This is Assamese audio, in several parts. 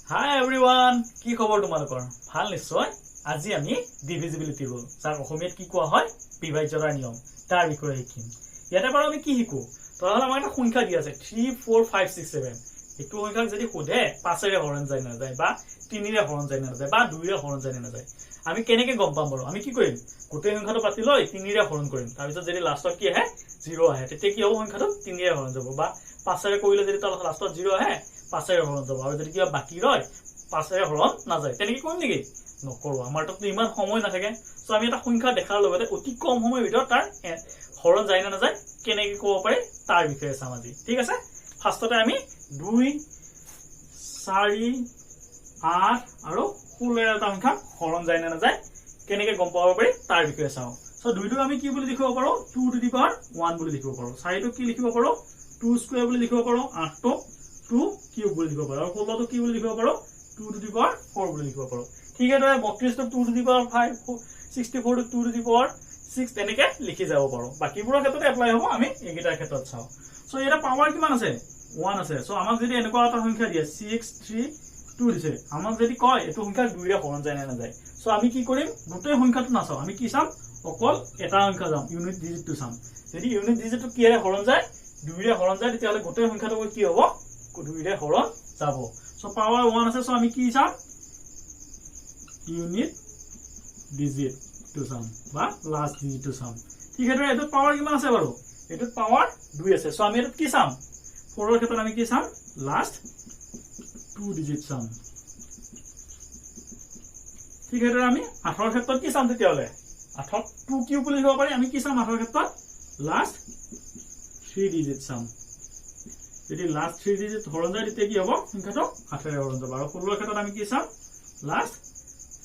Hi everyone, কি খবৰ তোমালোকৰ ভাল নিশ্চয় আজি আমি ডিভিজিবিলিটি ৰুল যাক অসমীয়াত কি কোৱা হয় বিভাজ্যতাৰ নিয়ম তাৰ বিষয়ে শিকিম ইয়াতে বাৰু আমি কি শিকো তহলে আমাৰ এটা সংখ্যা দি আছে 3 4 5 6 7 এটো সংখ্যাক যদি সোধে 5 ৰে হৰণ যায় না যায় বা 3 ৰে হৰণ যায় না যায় বা 2 ৰে হৰণ যায় না যায় আমি কেনেকে গম পাম বাৰু আমি কি কৰিম গোটেই সংখ্যাটো পাতি লৈ 3 ৰে হৰণ কৰিম তাৰ পিছত যদি লাষ্টত কি আহে 0 আহে তেতিয়া কি হ'ব সংখ্যাটো 3 ৰে হৰণ যাব বা 5 ৰে কৰিলে যদি তাৰ লাষ্টত 0 আহে 5 ৰে হৰণ যাব আৰু যদি কিবা বাকি ৰয় 5 ৰে হৰণ না যায় তেনেকে কোন নেকি নকৰো আমাৰ তো ইমান সময় নাথাকে সো আমি এটা সংখ্যা দেখাৰ লগতে অতি কম সময়ৰ ভিতৰত তাৰ হৰণ যায় না যায় কেনেকে ক'ব পাৰি তাৰ বিষয়ে চাম আজি ঠিক আছে ফাৰ্ষ্টতে আমি 2 4 8 আৰু 16 এটা সংখ্যা হৰণ যায় না যায় কেনেকে গম পাব পাৰি তাৰ বিষয়ে চাও সো 2 টো আমি কি বুলি লিখিব পাৰো 2 টু দি পাৱাৰ 1 বুলি লিখিব পাৰো 4 টো কি লিখিব পাৰো 2 স্কয়াৰ বুলি লিখিব পাৰো 8 টো 2 কিউব বুলি লিখিব পাৰো আৰু 16 টো কি বুলি লিখিব পাৰো 2 to the power 4 বুলি লিখিব পাৰো ঠিক আছে 32 টো 2 to the power 5 64 টো 2 to the power 6 তেনেকে লিখি যাব পাৰো বাকিবোৰৰ ক্ষেত্ৰতে এপ্লাই হ'ব আমি এইকেইটাৰ ক্ষেত্ৰত চাও সো এটা পাৱাৰ কিমান আছে 1 আছে সো আমাক যদি এনেকুৱা এটা সংখ্যা দিয়ে 6 3 2 দিছে আমাক যদি কয় এটো সংখ্যা 2 ৰে হৰণ যায় না যায় সো আমি কি কৰিম গোটেই সংখ্যাটো নাচাও আমি কি চাম অকল এটা সংখ্যা যাম ইউনিট ডিজিটটো চাম যদি ইউনিট ডিজিটটো কি ৰে হৰণ যায় 2 ৰে হৰণ যায় তেতিয়া হলে গোটেই সংখ্যাটো কি হ'ব 2 ৰে হৰণ যাব So power 1 আছে so আমি কি চাম ইউনিট ডিজিট টু চাম বা লাস্ট ডিজিট টু চাম ঠিক আছে এটো পাৱাৰ কিমান আছে বাৰু এটো পাৱাৰ 2 আছে so আমি এটো কি চাম 4 ৰ ক্ষেত্ৰত আমি কি চাম লাস্ট 2 ডিজিট চাম ঠিক আছে আমি 8 ৰ ক্ষেত্ৰত কি চাম তেতিয়ালে 8 2 কিউব বুলি লিখিব পাৰি আমি কি চাম 8 ৰ ক্ষেত্ৰত লাস্ট 3 ডিজিট চাম যদি লাস্ট 3 ডিজিট হৰণ যায় তেতিয়া কি হ'ব সংখ্যাটো 8 ৰে হৰণ যাব আৰু 16 ৰ ক্ষেত্ৰত আমি কি চাম লাস্ট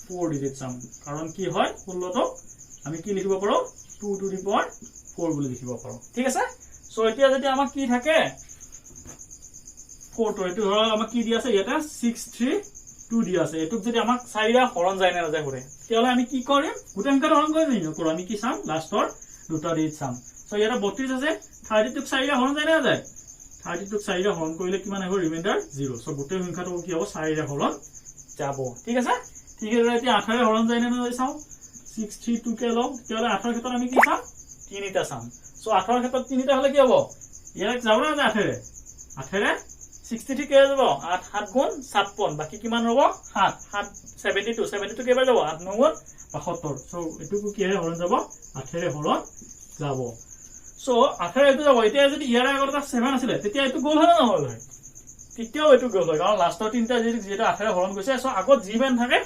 4 ডিজিট চাম কাৰণ কি হয় 16 টো আমি কি লিখিব পাৰো 2 টু দি পাৱাৰ 4 বুলি লিখিব পাৰো ঠিক আছে সো এতিয়া যদি আমাক কি থাকে 4 টো এটো ধৰা আমাক কি দি আছে ইয়াতে 6 3 2 দি আছে এটো যদি আমাক 4 ৰে হৰণ যায় না যায় কৰে তেতিয়ালে আমি কি কৰিম গোটেই সংখ্যাটো হৰণ কৰি নিও কৰো আমি কি চাম লাষ্টৰ দুটা ডিজিট চাম সো ইয়াতে 32 আছে 30 টো 4 ৰে হৰণ যায় না যায় 30 টো 4 ৰে হৰণ কৰিলে কিমান আহিব ৰিমাইন্ডাৰ 0 সো গোটেই সংখ্যাটো কি হ'ব 4 ৰে হৰণ যাব ঠিক আছে এতিয়া 8 ৰে হৰণ যায় না যায় চাও 6 3 2 কে লও তেতিয়ালে 8 ৰ ক্ষেত্ৰত আমি কি চাম 3 টা চাম সো 8 ৰ ক্ষেত্ৰত 3 টা হলে কি হ'ব ইয়াক যাব না 8 ৰে 63 কে যাব 8 7 গুণ 56 বাকি কিমান হ'ব 7 7 72 কেবাৰ যাব 8 9 গুণ 72 সো এটুকু কি ৰে হৰণ যাব 8 ৰে হৰণ যাব সো 8 ৰে এটো যাব এতিয়া যদি ইয়াৰ আগত 7 আছিল তেতিয়া এটো গোল হয় না নহল হয় তেতিয়াও এটো গোল হয় কাৰণ লাষ্টৰ তিনটা যেটা 8 ৰে হৰণ গৈছে সো আগত যিমান থাকে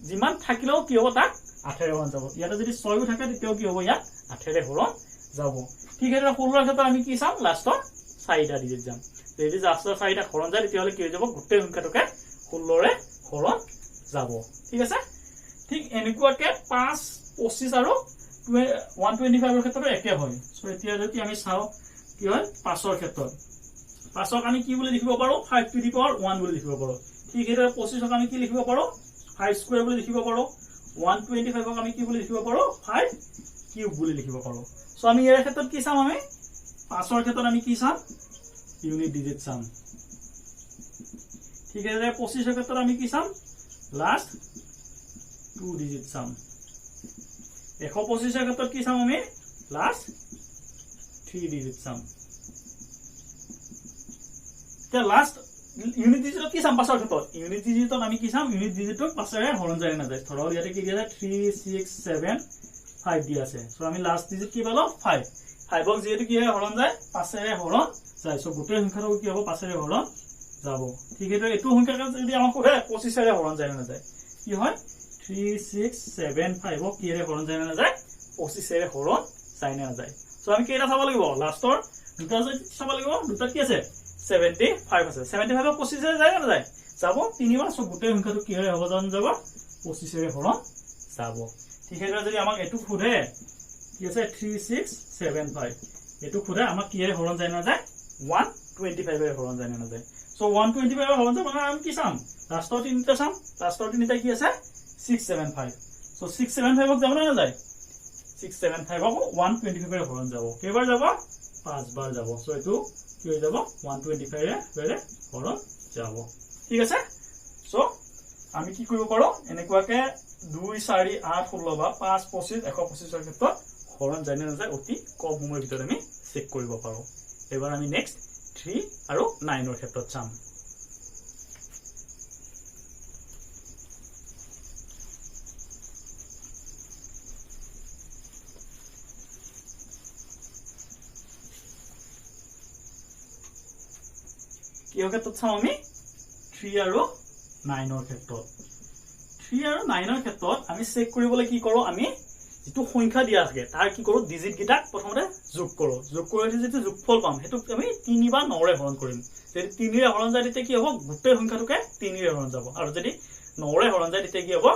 যিমান থাকিলেও কি হ'ব তাক 8 ৰে হৰণ যাব ইয়াতে যদি 6 থাকে তেতিয়াও কি হ'ব ইয়াত 8 ৰে হৰণ যাব ঠিক আছে 16 ৰ ক্ষেত্ৰত আমি কি চাম লাষ্টৰ 4টা ডিজিট যাম যদি লাষ্টৰ 4টা হৰণ যায় তেতিয়ালে কি হৈ যাব গোটেই সংখ্যাটোকে 16 ৰে হৰণ যাব ঠিক আছে ঠিক এনেকুৱাকে 5 25 আৰু 125 ৰ ক্ষেত্ৰটো একে হয় সো এতিয়া যদি আমি চাও কি হয় 5 ৰ ক্ষেত্ৰত 5 ক আমি কি বুলি লিখিব পাৰো 5 টু দি পাৱাৰ 1 বুলি লিখিব পাৰো ঠিক আছে 25 ক আমি কি লিখিব পাৰো 5 স্কয়াৰ বুলি লিখিব পাৰো 125 ক আমি কি বুলি লিখিব পাৰো 5 কিউব বুলি লিখিব পাৰো সো আমি ইয়াৰ ক্ষেত্ৰত কি চাম আমি 5 ৰ ক্ষেত্ৰত আমি কি চাম ইউনিট ডিজিট চাম ঠিক আছে 25 ৰ ক্ষেত্ৰত আমি কি চাম লাস্ট 2 ডিজিট চাম 125 ৰ ক্ষেত্ৰত কি চাম আমি লাস্ট 3 ডিজিট চাম তে লাস্ট ইউনিট ডিজিটত কি চাম 5 ৰ ক্ষেত্ৰত ইউনিট ডিজিটত আমি কি চাম ইউনিট ডিজিটক 5 ৰে হৰণ যায় না যায় ধৰক ইয়াতে কি দিয়া আছে 3 6 7 5 দিয়া আছে সো আমি লাস্ট ডিজিট কি পালো 5 5ক যেটো কি হয় হৰণ যায় 5 ৰে হৰণ যায় সো গোটেই সংখ্যাটো কি হ'ব 5 ৰে হৰণ যাব ঠিক আছে এটো সংখ্যা যদি আমাক কয় 25 ৰে হৰণ যায় না যায় কি হয় 3 6 7 5 কি ৰে হৰণ যায় না যায় 25 ৰে হৰণ যায় না যায় সো আমি কেইটা চাব লাগিব লাষ্টৰ দুটা চাব লাগিব দুটা কি আছে 75 আছে 75 25 ৰে যায় না যায় যাব তিনিবাৰ সো গোটেই সংখ্যাটো কি হয় হ'ব জান যাব 25 ৰে হৰণ যাব ঠিক আছে যদি আমাক এটো খুদে কি আছে 3 6 7 5 এটো খুদে আমাক কি ৰে হৰণ যায় না যায় 125 ৰে হৰণ যায় না যায় সো 125 ৰে হৰণ যাব মানে আমি কি চাম লাষ্টৰ তিনিটা চাম লাষ্টৰ তিনিটা কি আছে 675 সো 675 ক যাব না যায় 675 ক 125 ৰে হৰণ যাব কেবাৰ যাব 5 বাৰ যাব সো এটো কি হৈ যাব 125 ৰে হৰণ যাব ঠিক আছে সো আমি কি কৰিব পাৰো এনেকুৱাকে 2 4 8 16 বা 5 25 125 ৰ ক্ষেত্ৰত হৰণ যায় নে নাযায় অতি কম সময়ৰ ভিতৰত আমি চেক কৰিব পাৰো এবাৰ আমি নেক্সট 3 আৰু 9 ৰ ক্ষেত্ৰত চাম কিহৰ ক্ষেত্ৰত চাম আমি 3 আৰু 9 ৰ ক্ষেত্ৰত 3 আৰু 9 ৰ ক্ষেত্ৰত আমি চেক কৰিবলৈ কি কৰো আমি যেটো সংখ্যা দিয়া থাকে তাৰ কি কৰো ডিজিট গিটাক প্ৰথমতে যোগ কৰো যোগ কৰিলে যেটো যোগফল পাম হেতু আমি 3 বা 9 ৰে হৰণ কৰিম যদি 3 ৰে হৰণ যায় তেতিয়া কি হ'ব গোটেই সংখ্যাটোকে 3 ৰে হৰণ যাব আৰু যদি 9 ৰে হৰণ যায় তেতিয়া কি হ'ব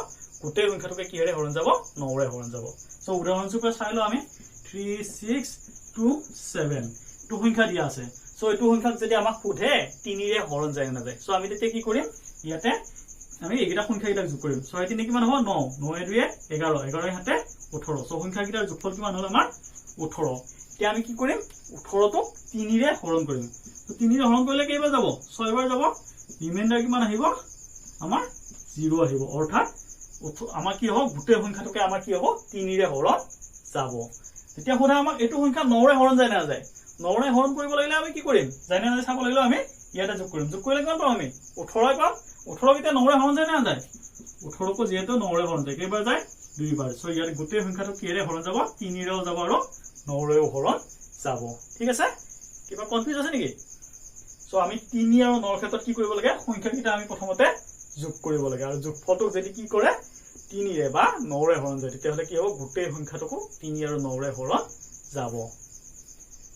গোটেই সংখ্যাটোকে কিহেৰে হৰণ যাব 9 ৰে হৰণ যাব সো উদাহৰণস্বৰূপে চাইলো আমি 3 6 2 7 তো সংখ্যা দিয়া আছে সো এটো সংখ্যাক যদি আমাক সোধে 3 ৰে হৰণ যায় না যায় সো আমি তেতিয়া কি কৰিম ইয়াতে আমি এইগিটা সংখ্যা গিটা যোগ কৰিম 6 3 কিমান হ'ব 9 9 2 11 11 হাতে 18 সো সংখ্যা গিটাৰ যোগফল কিমান হ'ল আমাৰ 18 এতিয়া আমি কি কৰিম 18 টো 3 ৰে হৰণ কৰিম তো 3 ৰে হৰণ কৰিলে কেইবাৰ যাব 6 বাৰ যাব ৰিমাইন্ডাৰ কিমান আহিব আমাৰ 0 আহিব অৰ্থাৎ আমাৰ কি হ'ব গোটেই সংখ্যাটোকে আমাৰ কি হ'ব 3 ৰে হৰণ যাব তেতিয়া হোনা আমাক এটো সংখ্যা 9 ৰে হৰণ যায় না যায় 9 ৰে হৰণ কৰিব লাগিলে আমি কি কৰিম জানি না চাব লাগিলে আমি ইয়াতে যোগ কৰিম যোগ কৰিলে কিমান পাম আমি 18 পাম 18 কিটা 9 ৰে হৰণ যায় না যায় 18 কো যেহেতু 9 ৰে হৰণ যায় কেইবাৰ যায় দুইবাৰ সো ইয়াত গোটেই সংখ্যাটো কিৰে হৰণ যাব 3 ৰেও যাব আৰু 9 ৰেও হৰণ যাব ঠিক আছে কিবা কনফিউজ আছে নেকি সো আমি 3 আৰু 9 ৰ ক্ষেত্ৰত কি কৰিব লাগে সংখ্যা কিটা আমি প্ৰথমতে যোগ কৰিব লাগে আৰু যোগফলটো যদি কি কৰে 3 ৰে বা 9 ৰে হৰণ যায় তেতিয়া হলে কি হ'ব গোটেই সংখ্যাটোকো 3 আৰু 9 ৰে হৰণ যাব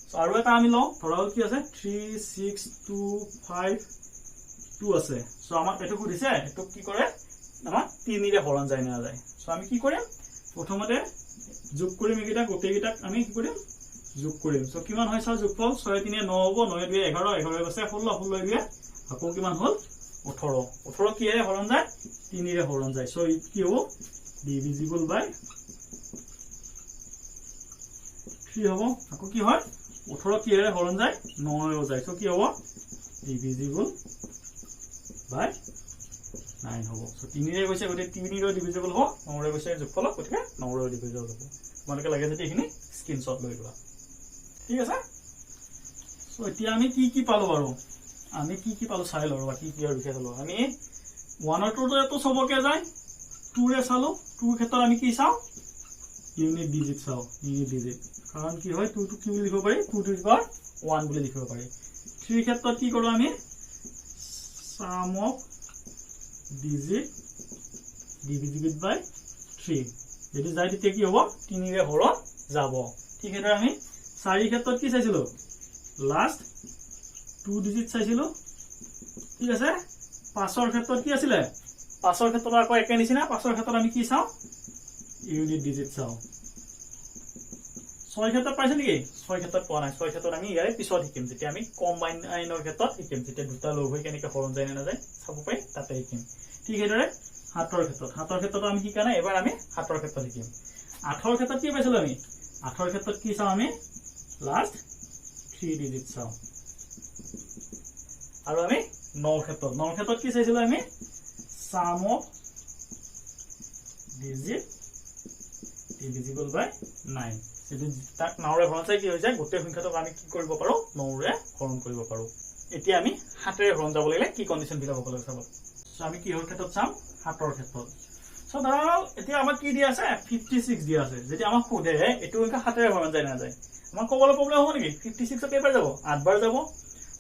সো আৰু এটা আমি লও ধৰল কি আছে 3 6 2 5 2 আছে সো আমাক এটো সুধিছে এটো কি কৰে আমাৰ 3 ৰে হৰণ যায় না যায় সো আমি কি কৰিম প্ৰথমতে যোগ কৰিম একিটা গোটেই গিটাক আমি কি কৰিম যোগ কৰিম সো কিমান হয় চাও যোগফল 6 3 9 হ'ব 9 2 11 11 গছে 16 16 2 আকৌ কিমান হ'ল 18 18 কি ৰে হৰণ যায় 3 ৰে হৰণ যায় সো কি হ'ব ডিভিজিবল বাই 3 হ'ব আকৌ কি হয় 18 কি ৰে হৰণ যায় 9 ৰে যায় সো কি হ'ব ডিভিজিবল বাই 9 হ'ব সো 3 ৰে গৈছে গতে 3 ৰে ডিভিজিবল হ'ব 9 ৰে গৈছে যোগফল গতিকে 9 ৰে ডিভিজিবল হ'ব তোমালোকে লাগে যদি এখিনি স্ক্ৰিনশ্বট লৈ লোৱা ঠিক আছে সো এতিয়া আমি কি পালো বাৰু আমি কি পালো চাই লও বাকি কি আৰু বিষয় হলো আমি 1 আৰু 2 তো সবকে যায় 2 ৰে চালো 2 ক্ষেত্ৰত আমি কি চাও ইউনিট ডিজিট চাও ইউনিট ডিজিট কাৰণ কি হয় 2 টো কি বুলি লিখিব পাৰি 2 টু দি পাৱাৰ 1 বুলি লিখিব পাৰি 3 ক্ষেত্ৰত কি কৰো আমি sum of digit divided by 3 যদি যায় তেতিয়া কি হ'ব 3 ৰে হৰণ যাব ঠিক আছে আমি 4 ক্ষেত্ৰত কি চাইছিলো লাস্ট 2 ডিজিট চাইছিলো ঠিক আছে 5 ৰ ক্ষেত্ৰত কি আছিল 5 ৰ ক্ষেত্ৰত আকৌ একে নিচিনা 5 ৰ ক্ষেত্ৰত আমি কি চাও ইউনিট ডিজিট চাও 6 ক্ষেত্ৰত পাইছে নেকি 6 ক্ষেত্ৰত পোৱা নাই 6 ক্ষেত্ৰত আমি ইয়াৰে পিছত শিকিম যেতিয়া আমি কম্বাইনৰ ক্ষেত্ৰত শিকিম যেতিয়া দুটা লগ হৈ কেনেকৈ হৰণ যায় না যায় চাব পাই তাতে শিকিম ঠিক হেদৰে 7 ৰ ক্ষেত্ৰত আমি শিকা নাই এবাৰ আমি 7 ৰ ক্ষেত্ৰত শিকিম 8 ৰ ক্ষেত্ৰত কি পাইছিলো আমি 8 ৰ ক্ষেত্ৰত কি চাও আমি লাস্ট 3 ডিজিট চাও আৰু আমি 9 ৰ ক্ষেত্ৰত কি চাইছিলো আমি sum of digit divisible by 9 যদি তাক 9 ৰে হৰণ যায় কি হৈ যায় গোটেই সংখ্যাটোক আমি কি কৰিব পাৰো 9 ৰে হৰণ কৰিব পাৰো এতিয়া আমি 7 ৰে হৰণ যাব লাগিলে কি কন্ডিশন বিলাক হ'ব লাগিব চাব সো আমি কি হৰ ক্ষেত্ৰত চাম 7 ৰ ক্ষেত্ৰত সো ধৰক এতিয়া আমাক কি দিয়া আছে 56 দিয়া আছে যদি আমাক সোধে এটো সংখ্যা 7 ৰে হৰণ যায় না যায় আমাক ক'বলৈ প্ৰবলেম হ'ব নেকি 56 ক কেইবাৰ যাব 8 বাৰ যাব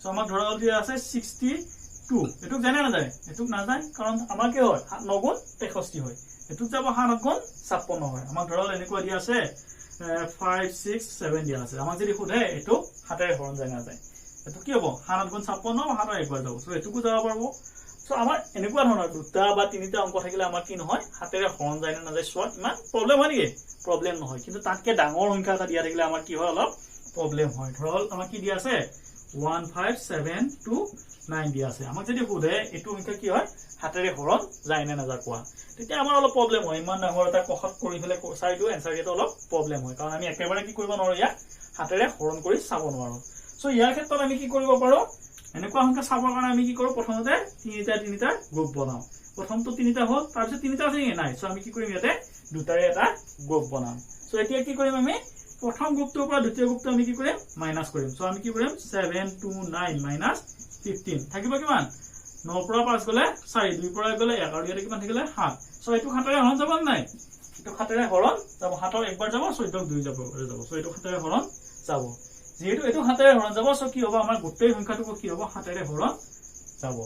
সো আমাক ধৰক দিয়া আছে 62 এটুক জানে না যায় এটুক না যায় কাৰণ আমাৰ কি হয় 9 গুণ 63 হয় এটুক যাব 7 গুণ 56 হয় আমাক ধৰক এনেকুৱা দিয়া আছে 5 6 7 দিয়া আছে আমাক যদি সোধে এটো 7 ৰে হৰণ যায় না যায় এটো কি হ'ব 7 গুণ 56 7 একবাৰ যাব সো এটুকু যাব পাৰবো সো আমাৰ এনেকুৱা ধৰণৰ দুটা বা তিনিটা অংক থাকিলে আমাৰ কি নহয় 7 ৰে হৰণ যায় না যায় সোৱা ইমান প্ৰবলেম হয় নেকি প্ৰবলেম নহয় কিন্তু তাতকে ডাঙৰ সংখ্যা এটা দিয়া থাকিলে আমাৰ কি হয় অলপ প্ৰবলেম হয় ধৰল আমাৰ কি দিয়া আছে 15729 দিয়া আছে আমাক যদি সোধে এটো সংখ্যা কি হয় 7 ৰে হৰণ যায় না যায় কোৱা তেতিয়া আমাৰ অলপ প্ৰবলেম হয় ইমান ডাঙৰ এটা কখত কৰি ফেলে চাই দিও এনসাৰ দিটো অলপ প্ৰবলেম হয় কাৰণ আমি একেবাৰে কি কৰিব নোৱাৰো ইয়া 7 ৰে হৰণ কৰি চাব নোৱাৰো সো ইয়াৰ ক্ষেত্ৰত আমি কি কৰিব পাৰো এনেকুৱা সংখ্যা চাবৰ কাৰণে আমি কি কৰো প্ৰথমতে তিনিটা গ্ৰুপ বনাও প্ৰথমটো তিনিটা হ'ল তাৰ পিছত তিনিটা আছে নাই সো আমি কি কৰিম ইয়াতে দুটাৰে এটা গ্ৰুপ বনাম সো এতিয়া কি কৰিম আমি প্ৰথম গ্ৰুপটোৰ পৰা দ্বিতীয় গ্ৰুপটো আমি কি কৰিম মাইনাস কৰিম সো আমি কি কৰিম 7 to 9 minus 15 থাকিব কিমান 9 পৰা 5 গলে 4 2 পৰা গলে 1 আৰু ইয়াতে কিমান থাকিলে 7 সো এটো খাতেৰে হৰণ যাব নাই এটো খাতেৰে হৰণ যাব হাতৰ একবাৰ যাব 14 2 যাব সো এটো খাতেৰে হৰণ যাব যেহেতু এটো হাতেৰে হৰণ যাব সো কি হ'ব আমাৰ গোটেই সংখ্যাটো কি হ'ব হাতেৰে হৰণ যাব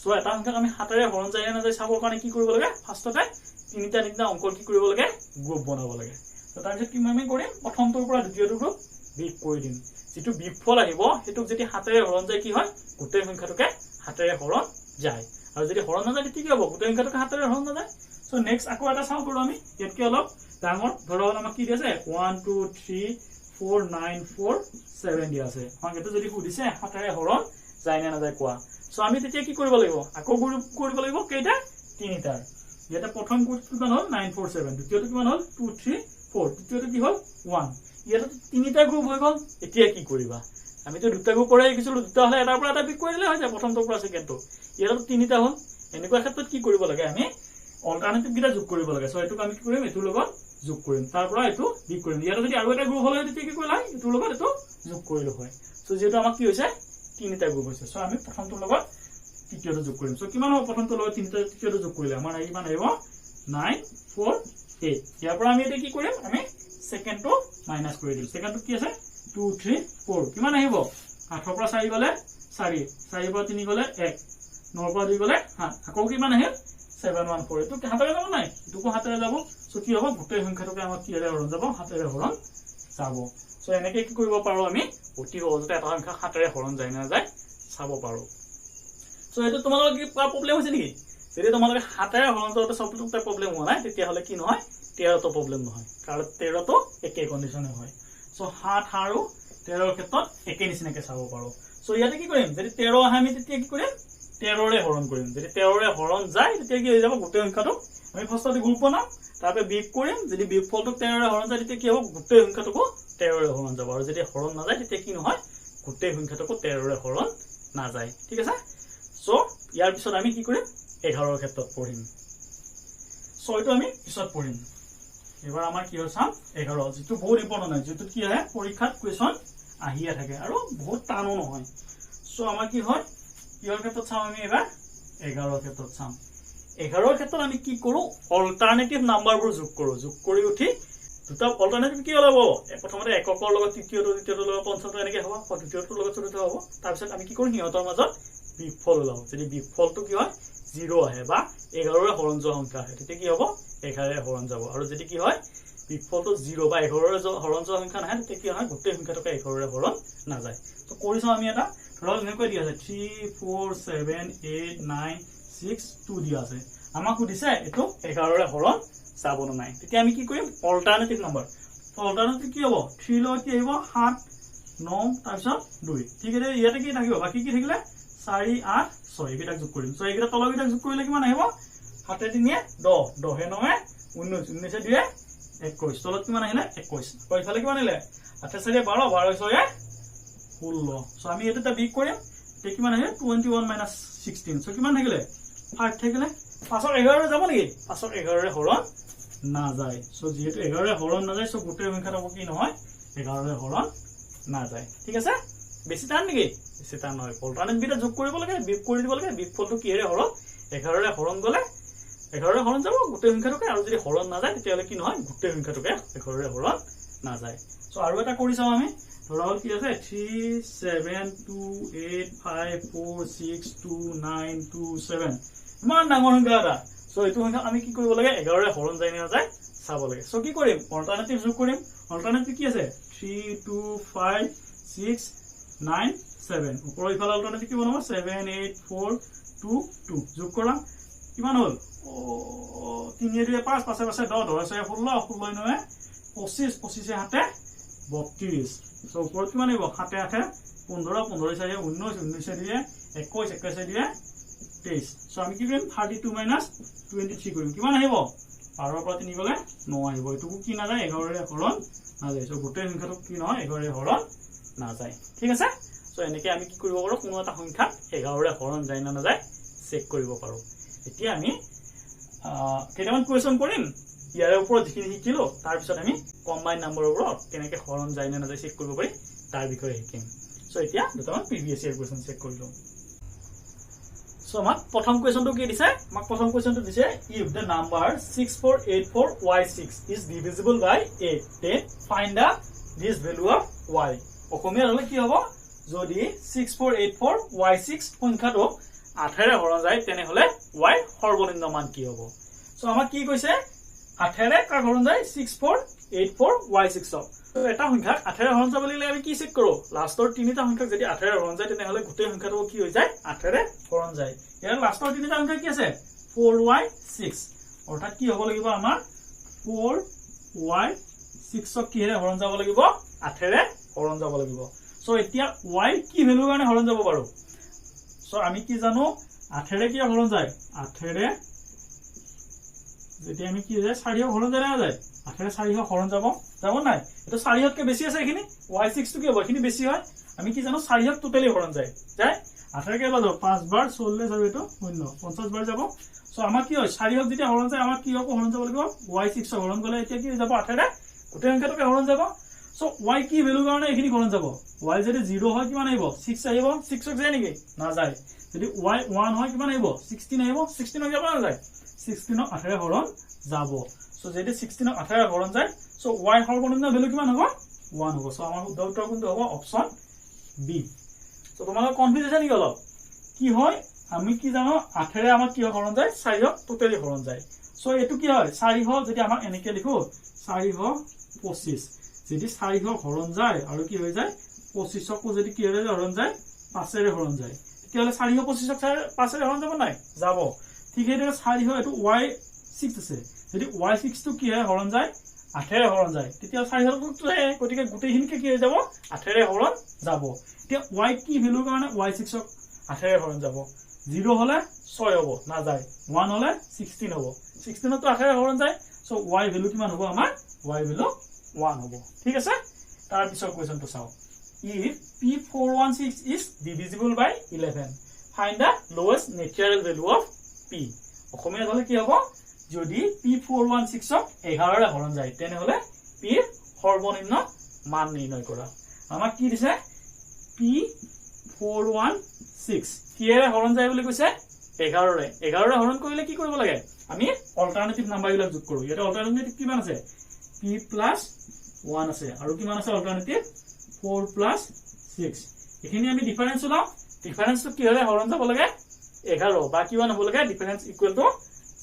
সো এটা সংখ্যাক আমি হাতেৰে হৰণ যায় না যায় চাবৰ কাৰণে কি কৰিব লাগে ফাৰ্ষ্টতে তিনিটা অংক কি কৰিব লাগে গ্ৰুপ বনাব লাগে তো তাৰ পিছত কি আমি কৰিম প্ৰথমটোৰ পৰা দ্বিতীয়টো গ্ৰুপ বিগ কৰি দিম যেটো বিগফল আহিব হেতুক যদি হাতেৰে হৰণ যায় কি হয় গোটেই সংখ্যাটোকে হাতেৰে হৰণ যায় আৰু যদি হৰণ নাযায় কি হ'ব গোটেই সংখ্যাটোকে হাতেৰে হৰণ নাযায় সো নেক্সট আকৌ এটা চাও কৰো আমি ইয়াতকে অলপ ডাঙৰ ধৰা হল আমাক কি দিছে 1 2 3 4 9 4 7 দিয়া আছে আমাক এটো যদি সুধিছে হাতেৰে হৰণ যায় না নাযায় কোৱা সো আমি তেতিয়া কি কৰিব লাগিব আকৌ গ্ৰুপ কৰিব লাগিব কেইটা তিনিটা ইয়াতে প্ৰথম গ্ৰুপটো কিমান হ'ল 9 4 7 দ্বিতীয়টো কিমান হ'ল 2 3 4 তৃতীয়টো কি হ'ল 1 ইয়াতে তিনিটা গ্ৰুপ হৈ গল এতিয়া কি কৰিবা আমি তো দুটা গ্ৰুপ পঢ়াই গিছিলো দুটা হলে এটাৰ পৰা এটা পিক কৰিলে হৈ যায় প্ৰথমটোৰ পৰা সেকেন্ডটো ইয়াতে তিনিটা হ'ল এনেকুৱা ক্ষেত্ৰত কি কৰিব লাগে আমি অল্টাৰনেটিভ গিটা যোগ কৰিব লাগে সো এটো আমি কি কৰিম এটো লগত যোগ কৰিম তাৰ পৰা এটো বিক কৰিম ইয়াতে যদি আৰু এটা গ্ৰুপ হলে তেতিয়া কি কৰিলা এটো লগত এটো যোগ কৰিলো হয় সো যেটো আমাক কি হৈছে তিনিটা গ্ৰুপ হৈছে সো আমি প্ৰথমটোৰ লগত তৃতীয়টো যোগ কৰিম সো কিমান হ'ব প্ৰথমটোৰ লগত তিনিটা তৃতীয়টো যোগ কৰিলে আমাৰ কিমান আহিব 9 4 8 ইয়াৰ পৰা আমি এটা কি কৰিম আমি সেকেন্ডটো মাইনাস কৰি দিম সেকেন্ডটো কি আছে 2 3 4 কিমান আহিব 8 পৰা 4 গলে 4 4 পৰা 3 গলে 1 9 পৰা 2 গলে 7 আকৌ কিমান আহিল 714 এটো কি হাতেৰে যাব নাই এটোকো হাতেৰে যাব সো কি হ'ব গোটেই সংখ্যাটোকে আমাৰ কিৰে হৰণ যাব হাতেৰে হৰণ যাব সো এনেকৈ কি কৰিব পাৰো আমি অতি সহজতে এটা সংখ্যা হাতেৰে হৰণ যায় না যায় চাব পাৰো সো এটো তোমালোকৰ কি প্ৰবলেম হৈছে নেকি যদি তোমালোকে হাতেৰে হৰণ কৰোতে সবটো প্ৰবলেম হোৱা নাই তেতিয়া হলে কি নহয় 13 তো প্ৰবলেম নহয় কাৰণ 13 তো একে কন্ডিশনে হয় সো 7 আৰু 13 ৰ ক্ষেত্ৰত একে নিচিনাকে চাব পাৰো সো ইয়াতে কি কৰিম যদি 13 আহে আমি তেতিয়া কি কৰিম 13 ৰে হৰণ কৰিম যদি 13 ৰে হৰণ যায় তেতিয়া কি হৈ যাব গোটেই সংখ্যাটো আমি ফাৰ্ষ্টতে গ্ৰুপ বনাম তাৰপে বিগ কৰিম যদি বিগ ফলটো 13 ৰে হৰণ যায় তেতিয়া কি হ'ব গোটেই সংখ্যাটোকো 13 ৰে হৰণ যাব আৰু যদি হৰণ নাযায় তেতিয়া কি নহয় গোটেই সংখ্যাটোকো 13 ৰে হৰণ নাযায় ঠিক আছে সো ইয়াৰ পিছত আমি কি কৰিম 11 ৰ ক্ষেত্ৰত পঢ়িম সো এটো আমি পিছত পঢ়িম এবাৰ আমাৰ কি হসাম 11 যেটো বহুত ইম্পৰ্টেন্ট হয় যেটো কি হয় পৰীক্ষাত কোৱেশ্চন আহিয়া থাকে আৰু বহুত টানো নহয় সো আমাৰ কি হয় ইয়াৰ ক্ষেত্ৰত চাম আমি এবাৰ 11 ৰ ক্ষেত্ৰত চাম 11 ৰ ক্ষেত্ৰত আমি কি কৰো অল্টাৰনেটিভ নাম্বাৰবোৰ যোগ কৰি উঠি দুটা অল্টাৰনেটিভ কি হলাব প্ৰথমতে এককৰ লগত তৃতীয়টো দ্বিতীয়টোৰ লগত পঞ্চমটো এনেকৈ হ'ব তৃতীয়টোৰ লগত চতুৰ্থ হ'ব তাৰ পিছত আমি কি কৰো হিয়তৰ মাজত বিগফল ওলাব যদি বিগফলটো কি হয় 0 আহে বা 11 ৰে হৰণ যোৱা সংখ্যা আহে তেতিয়া কি হ'ব 11 ৰে হৰণ যাব আৰু যদি কি হয় বিগফলটো 0 বা 11 ৰে হৰণ যোৱা সংখ্যা নাহে তেতিয়া কি হয় গোটেই সংখ্যাটোকে 11 ৰে হৰণ নাযায় তো কৰিছো আমি এটা ধৰক এনেকৈ দিয়া আছে 3 4 7 8 9 6 2 দিয়া আছে আমাক সুধিছে এটো 11 ৰে হৰণ যাব নাই তেতিয়া আমি কি কৰিম অল্টাৰনেটিভ নাম্বাৰ তো অল্টাৰনেটিভ কি হ'ব 3 লৈ কি আহিব 7 9 তাৰ পিছত 2 ঠিক আছে ইয়াতে কি থাকিব বাকি কি থাকিলে 4 8 6 এইটা যোগ কৰিম সো এইটা তলগিটা যোগ কৰিলে কিমান আহিব 7 3 10 10 9 19 19 2 21 তলত কিমান আহিলে 21 কয়ফালে কিমান আহিলে 8 4 12 12 6 16 সো আমি এটা বিগ কৰিম তে কিমান আহিলে 21 - 16 সো কিমান থাকিলে 5 থাকিলে 5 ৰ 11 ৰে যাব নেকি 5 ৰ 11 ৰে হৰণ না যায় সো যেহেতু 11 ৰে হৰণ না যায় সো গোটেই সংখ্যাটো কি নহয় 11 ৰে হৰণ না যায় ঠিক আছে বেছি টান নেকি বেছি টান নহয় অল্টাৰনেটিভ বিটা যোগ কৰিব লাগে বিগ কৰি দিব লাগে বিগ ফলটো কিৰে হৰণ 11 ৰে হৰণ গলে 11 ৰে হৰণ যাব গোটেই সংখ্যাটোকে আৰু যদি হৰণ না যায় তেতিয়া কি নহয় গোটেই সংখ্যাটোকে 11 ৰে হৰণ না যায় সো আৰু এটা কৰি চাও আমি ধৰা হল কি আছে 3 7 2 8 5 4 6 2 9 2 7 ইমান ডাঙৰ সংখ্যা এটা সো এইটো সংখ্যা আমি কি কৰিব লাগে 11 ৰে হৰণ যায় না যায় চাব লাগে সো কি কৰিম অল্টাৰনেটিভ যোগ কৰিম অল্টাৰনেটিভ কি আছে 3 2 5 6 9 7 ওপৰৰ ইফালে অল্টাৰনেটিভ কি বনাব 7 8 4 2 2 যোগ কৰা কিমান হল 3 2 5 5 5 10 10 6 16 16 9 25 25 7 32 সো ওপৰত কিমান আহিব 7 8 15 15 4 19 19 2 21 21 2 23 সো আমি কি কৰিম 32 - 23 কৰিম কিমান আহিব 12 পৰা 3 গলে 9 আহিব এটুকু কি না যায় 11 ৰে হৰণ না যায় সো গোটেই সংখ্যাটো কি নহয় 11 ৰে হৰণ না যায় ঠিক আছে সো এনেকে আমি কি কৰিব পাৰো কোনো এটা সংখ্যা 11 ৰে হৰণ যায় না নাযায় চেক কৰিব পাৰো এতিয়া আমি কেইটামান কোৱেশ্চন কৰিম ইয়াৰ ওপৰত যিখিনি শিকিলো তাৰ পিছত আমি কম্বাইন নাম্বাৰৰ ওপৰত কেনেকৈ হৰণ যায় না নাযায় চেক কৰিব পাৰি তাৰ বিষয়ে শিকিম সো এতিয়া দুটামান প্ৰিভিয়াস ইয়াৰ কোৱেশ্চন চেক কৰিলো সো আমাক প্ৰথম কোৱেশ্চনটো কি দিছে আমাক প্ৰথম কোৱেশ্চনটো দিছে if the number 6484y6 is divisible by 8 then find the this value of y অসমীয়া হলে কি হ'ব যদি 6484y6 সংখ্যাটো 8 ৰে হৰণ যায় তেনে হলে y সৰ্বনিম্ন মান কি হ'ব সো আমাক কি কৈছে 8 ৰে কাৰ হৰণ যায় 6484y6 তো এটা সংখ্যা 8 ৰে হৰণ যাব লাগিলে আমি কি চেক কৰো লাষ্টৰ তিনিটা সংখ্যা যদি 8 ৰে হৰণ যায় তেনে হলে গোটেই সংখ্যাটো কি হৈ যায় 8 ৰে হৰণ যায় ইয়াৰ লাষ্টৰ তিনিটা সংখ্যা কি আছে 4y6 অৰ্থাৎ কি হ'ব লাগিব আমাৰ 4y6 ক কিহেৰে হৰণ যাব লাগিব 8 ৰে হৰণ যাব লাগিব সো এতিয়া y কি ভ্যালু কাৰণে হৰণ যাব পাৰো সো আমি কি জানো 8 ৰে কি হৰণ যায় 8 ৰে যেতিয়া আমি কি যায় 4 হৰণ যায় না যায় 8 ৰে 4 হৰণ যাব নাই এটা 4 হতকে বেছি আছে এখিনি y6 টো কি হ'ব এখিনি বেছি হয় আমি কি জানো 4 হত টোটালি হৰণ যায় 8 ৰে কেবা যাব 5 বাৰ 40 আৰু এটো 0 50 বাৰ যাব সো আমাৰ কি হয় 4 হত যেতিয়া হৰণ যায় আমাৰ কি হ'ব হৰণ যাব লাগিব y6 হৰণ গলে এতিয়া কি যাব 8 ৰে গোটেই সংখ্যাটোকে হৰণ যাব সো y কি ভ্যালু কাৰণে এখিনি হৰণ যাব y যদি 0 হয় কিমান আহিব 6 আহিব 6 ক যায় নেকি না যায় যদি y 1 হয় কিমান আহিব 16 আহিব 16 ক যাব না যায় 16 ক 8 ৰে হৰণ যাব সো যদি 16 ক 8 ৰে হৰণ যায় সো y সৰ্বনিম্ন ভ্যালু কিমান হ'ব 1 হ'ব সো আমাৰ উত্তৰ কোনটো হ'ব অপচন বি সো তোমালোক কনফিউজন কি হল কি হয় আমি কি জানো 8 ৰে আমাৰ কি হৰণ যায় 4 ক টোটালি হৰণ যায় সো এটো কি হয় 4 যদি আমাৰ এনেকে লিখো 425 যদি 4 হৰণ যায় আৰু কি হৈ যায় 25 কো যদি কি হৰণ যায় 5 ৰে হৰণ যায় তেতিয়ালে 425 ক 5 ৰে হৰণ যাব নাই যাব ঠিক হেতু 4 এটো y6 আছে যদি y6 টো কি হৰণ যায় 8 ৰে হৰণ যায় তেতিয়া 4 টো গটিকে গুটেইখিনিকে কি হৈ যাব 8 ৰে হৰণ যাব এতিয়া y কি ভ্যালু কাৰণে y6 ক 8 ৰে হৰণ যাব 0 হলে 6 হ'ব না যায় 1 হলে 16 হ'ব 16 তো 8 ৰে হৰণ যায় সো y ভ্যালু কিমান হ'ব আমাৰ y ভ্যালু 1 হ'ব ঠিক আছে তাৰ পিছৰ কোৱেশ্চনটো চাও if p416 is divisible by 11 find the lowest natural value of p অসমীয়া হলে কি হ'ব যদি p416 ক 11 ৰে হৰণ যায় তেনে হলে p ৰ সৰ্বনিম্ন মান নিৰ্ণয় কৰা আমাক কি দিছে p416 কিহেৰে হৰণ যায় বুলি কৈছে 11 ৰে হৰণ কৰিলে কি কৰিব লাগে আমি অল্টাৰনেটিভ নাম্বাৰ বিলাক যোগ কৰো এটা অল্টাৰনেটিভ কিমান আছে p + 1 আছে আৰু কিমান আছে অল্টাৰনেটিভ 4 + 6 এখিনি আমি ডিফাৰেন্স ওলাও ডিফাৰেন্সটো কি হলে হৰণ যাব লাগে 11 বা কিমান হ'ব লাগে ডিফাৰেন্স ইকুৱেল টু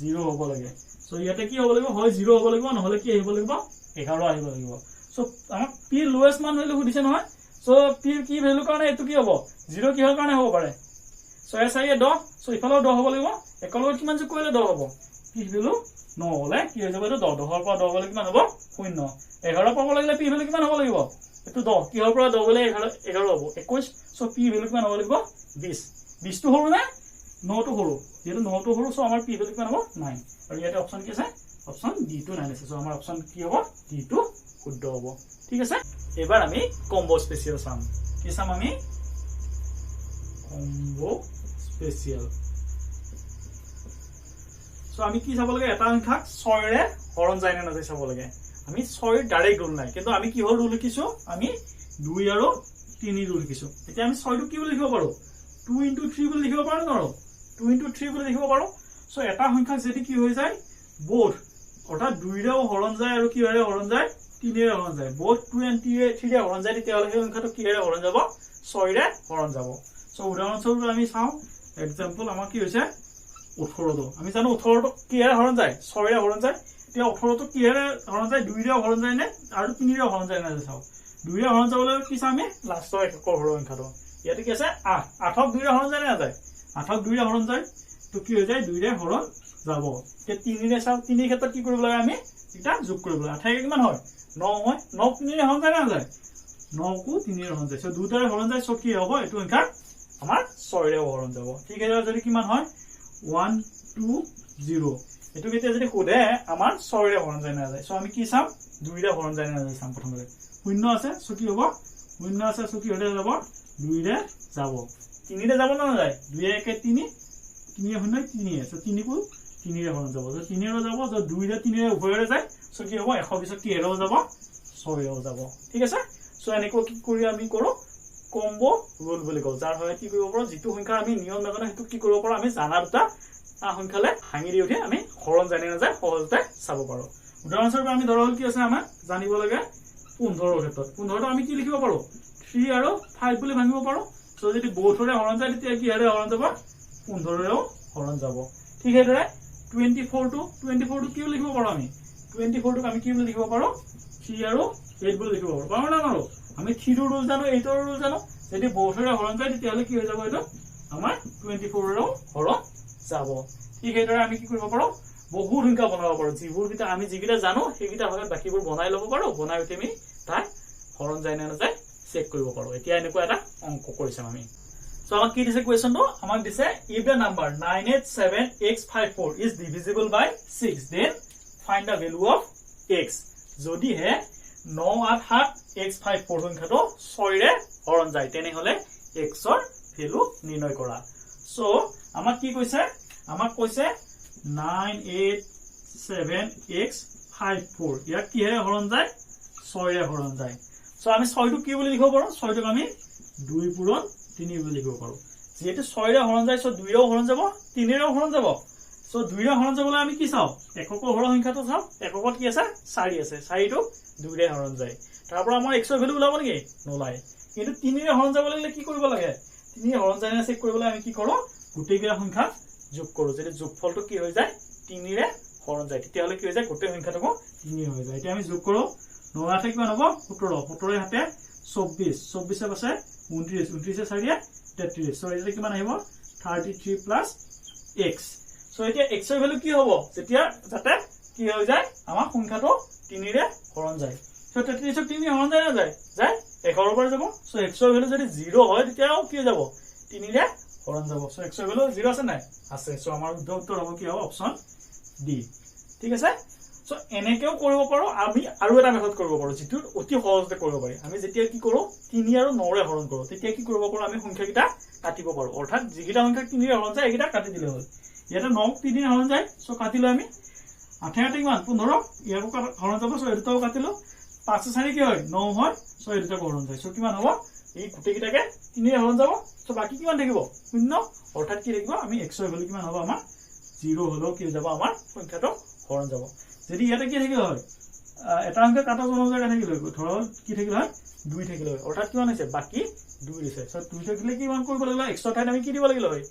0 হ'ব লাগে সো ইয়াতে কি হ'ব লাগিব হয় 0 হ'ব লাগিব নহলে কি আহিব লাগিব 11 আহিব লাগিব সো আমাক p লোৱেষ্ট মান হলে সুধিছে নহয় সো p কি ভ্যালু কাৰণে এটো কি হ'ব 0 কিহৰ কাৰণে হ'ব পাৰে সো এছাই 10 সো ইফালে 10 হ'ব লাগিব একলগত কিমান যোগ কৰিলে 10 হ'ব p ভ্যালু 9 হলে কি হৈ যাব এটো 10 10 ৰ পৰা 10 হলে কিমান হ'ব 0 11 পাব লাগিলে p ভ্যালু কিমান হ'ব লাগিব এটো 10 কিহৰ পৰা 10 হলে 11 হ'ব 21 সো p ভ্যালু কিমান হ'ব লাগিব 20 20 টো হৰু না 9 টো হৰু যেটো 9 টো হৰু সো আমাৰ p ভ্যালু কিমান হ'ব 9 আৰু ইয়াতে অপচন কি আছে অপচন ডি টো 9 আছে সো আমাৰ অপচন কি হ'ব ডি টো শুদ্ধ হ'ব ঠিক আছে এবাৰ আমি কম্বো স্পেশাল চাম কি চাম আমি কম্বো স্পেশাল সো আমি কি চাব লাগে এটা সংখ্যা 6 ৰে হৰণ যায় না নাযায় চাব লাগে আমি 6 ডাইৰেক্ট ৰুল নাই কিন্তু আমি কি হল ৰুল লিখিছো আমি 2 আৰু 3 ৰুল লিখিছো এতিয়া আমি 6 টো কি বুলি লিখিব পাৰো 2 * 3 বুলি লিখিব পাৰো ন 2 * 3 বুলি লিখিব পাৰো সো এটা সংখ্যা যদি কি হৈ যায় বোথ অৰ্থাৎ 2 ৰে হৰণ যায় আৰু কি হৰে হৰণ যায় 3 ৰে হৰণ যায় বোথ 2 and 3 ৰে হৰণ যায় তেতিয়া হলে সংখ্যাটো কি হৰে হৰণ যাব 6 ৰে হৰণ যাব সো উদাহৰণস্বৰূপে আমি চাও এক্সাম্পল আমাৰ কি হৈছে 18 টো আমি জানো 18 টো কি হৰে হৰণ যায় 6 ৰে হৰণ যায় এতিয়া 18 টো কি হৰে হৰণ যায় 2 ৰে হৰণ যায় নে আৰু 3 ৰে হৰণ যায় না চাও 2 ৰে হৰণ যাবলৈ কি চামে লাষ্টৰ একৰ হৰণ সংখ্যাটো ইয়াতে কি আছে 8 8 ক 2 ৰে হৰণ যায় না যায় 8 ক 2 ৰে হৰণ যায় তো কি হৈ যায় 2 ৰে হৰণ যাব তে 3 ৰে চাও 3 ক্ষেত্ৰত কি কৰিব লাগে আমি এটা যোগ কৰিব লাগে 8 কিমান হয় 9 হয় 9 3 ৰে হৰণ যায় না যায় 9 কো 3 ৰে হৰণ যায় সো দুটাৰে হৰণ যায় সো কি হ'ব এটো সংখ্যা আমাৰ 6 ৰে হৰণ যাব ঠিক আছে যদি কিমান হয় 1 2 0 এটো কেতিয়া যদি খুদে আমাৰ 6 ৰে হৰণ যায় না যায় সো আমি কি চাম 2 ৰে হৰণ যায় না যায় চাম প্ৰথমতে 0 আছে সো কি হ'ব 0 আছে সো কি হলে যাব 2 ৰে যাব 3 ৰে যাব না যায় 2 1 3 3 0 3 সো 3 কো 3 ৰে হৰণ যাব সো 3 ৰে যাব সো 2 ৰে 3 ৰে উভয়ৰে যায় সো কি হ'ব 120 কি এৰও যাব 6 এৰও যাব ঠিক আছে সো এনেকৈ কি কৰি আমি কৰো কম্বো ৰুল বুলি কও যাৰ হয় কি কৰিব পাৰো যেটো সংখ্যা আমি নিয়ম নাজানো হেতু কি কৰিব পাৰো আমি জানা দুটা সংখ্যালে ভাঙি দি উঠে আমি হৰণ জানি না যায় সহজতে চাব পাৰো উদাহৰণস্বৰূপে আমি ধৰা হল কি আছে আমাৰ জানিব লাগে 15 ক্ষেত্ৰত 15 টো আমি কি লিখিব পাৰো 3 আৰু 5 বুলি ভাঙিব পাৰো সো যদি বহুতৰে হৰণ যায় তেতিয়া কি হৰে হৰণ যাব 15 ৰেও হৰণ যাব ঠিক হেদৰে 24 টো কি লিখিব পাৰো আমি 24 টো আমি কি বুলি লিখিব পাৰো 3 আৰু 8 বুলি লিখিব পাৰো পাৰো না পাৰো আমি 3 ৰ ৰুল জানো 8 ৰ ৰুল জানো যদি বহুতৰে হৰণ যায় তেতিয়া হলে কি হৈ যাব এটো আমাৰ 24 ৰেও হৰণ যাব ঠিক হেদৰে আমি কি কৰিব পাৰো বহু সংখ্যা বনাব পাৰো যিবোৰ কিটা আমি যিকিটা জানো সেইকিটা ভাগত বাকিবোৰ বনাই লব পাৰো বনাই উঠি আমি তাৰ হৰণ যায় না যায় চেক কৰিব পাৰো এতিয়া এনেকুৱা এটা অংক কৰিছাম আমি সো আমাক কি দিছে কোৱেশ্চনটো আমাক দিছে if the number 987x54 is divisible by 6 then find the value of x যদি হে 987x54 সংখ্যাটো 6 ৰে হৰণ যায় তেনে হলে x ৰ ভ্যালু নিৰ্ণয় কৰা সো আমাক কি কৈছে আমাক কৈছে 987x54 ইয়াক কি হে হৰণ যায় 6 ৰে হৰণ যায় সো আমি 6 টো কি বুলি লিখিব পাৰো 6 টোক আমি 2 পূৰণ 3 বুলি লিখিব পাৰো যেহেতু 6 ৰে হৰণ যায় সো 2 ৰেও হৰণ যাব 3 ৰেও হৰণ যাব সো 2 ৰে হৰণ যাবলৈ আমি কি চাও এককৰ হৰণ সংখ্যাটো চাও এককত কি আছে 4 আছে 4 টো 2 ৰে হৰণ যায় তাৰ পৰা আমাৰ x ৰ ভ্যালু ওলাব নেকি নলাই কিন্তু 3 ৰে হৰণ যাব লাগিলে কি কৰিব লাগে 3 ৰে হৰণ যায় না চেক কৰিবলৈ আমি কি কৰো গোটেইকেইটা সংখ্যা যোগ কৰো যদি যোগফলটো কি হৈ যায় 3 ৰে হৰণ যায় তেতিয়া হলে কি হৈ যায় গোটেই সংখ্যাটো 3 হৈ যায় এতিয়া আমি যোগ কৰো 9 8 কিমান হ'ব 17 17 হাতে 24 24 আছে 29 29 4 33 সো এটা কিমান আহিব 33 প্লাস x সো এতিয়া x ৰ ভ্যালু কি হ'ব যেতিয়া যাতে কি হৈ যায় আমাৰ সংখ্যাটো 3 ৰে হৰণ যায় সো 33 ক 3 ৰে হৰণ যায় না যায় যায় 1 ৰ পৰা যাব সো x ৰ ভ্যালু যদি 0 হয় তেতিয়া কি যাব 3 ৰে হৰণ যাব সো x ৰ ভ্যালু 0 আছে নাই আছে সো আমাৰ উত্তৰ হ'ব কি হ'ব অপচন ডি ঠিক আছে সো এনেকেও কৰিব পাৰো আমি আৰু এটা মেথড কৰিব পাৰো যেটো অতি সহজতে কৰিব পাৰি আমি যেতিয়া কি কৰো 3 আৰু 9 ৰে হৰণ কৰো তেতিয়া কি কৰিব পাৰো আমি সংখ্যাকিটা কাটিব পাৰো অৰ্থাৎ যিকিটা সংখ্যা 3 ৰে হৰণ যায় এইকিটা কাটি দিলে হ'ল ইয়াতে 9 3 ৰে হৰণ যায় সো কাটিলো আমি 8 8 কিমান 15 ইয়াকো হৰণ যাব সো এটাও কাটিলো 5 4 কি হয় 9 হয় সো এটা হৰণ যায় সো কিমান হ'ব এই গোটেইকিটাকে 3 ৰে হৰণ যাব সো বাকি কিমান থাকিব 0 অৰ্থাৎ কি থাকিব আমি x ৰ ভ্যালু কিমান হ'ব আমাৰ 0 হলো কি যাব আমাৰ সংখ্যাটো হৰণ যাব যদি ইয়াতে কি থাকিল হয় এটা সংখ্যা কাটা জনৰ জায়গা থাকিল হয় ধৰ কি থাকিল হয় 2 থাকিল হয় অৰ্থাৎ কিমান হৈছে বাকি 2 দিছে সো 2 থাকিলে কি মান কৰিব লাগিব x ৰ ঠাইত আমি কি দিব লাগিব হয়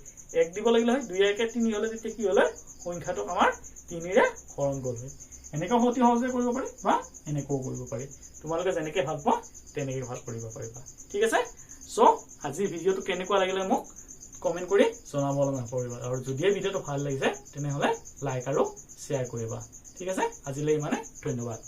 1 দিব লাগিব হয় 2 1 3 হলে তেতিয়া কি হলে সংখ্যাটো আমাৰ 3 ৰে হৰণ গল হয় এনেকা অতি সহজে কৰিব পাৰি বা এনেকও কৰিব পাৰি তোমালোকে যেনেকে ভাল পোৱা তেনেকে ভাল কৰিব পাৰিবা ঠিক আছে সো আজি ভিডিওটো কেনেকুৱা লাগিলে মোক কমেন্ট কৰি জনাবলৈ নাপাহৰিবা আৰু যদি এই ভিডিওটো ভাল লাগিছে তেনে হলে লাইক আৰু শেয়াৰ কৰিবা ঠিক আছে আজিলৈ মানে ধন্যবাদ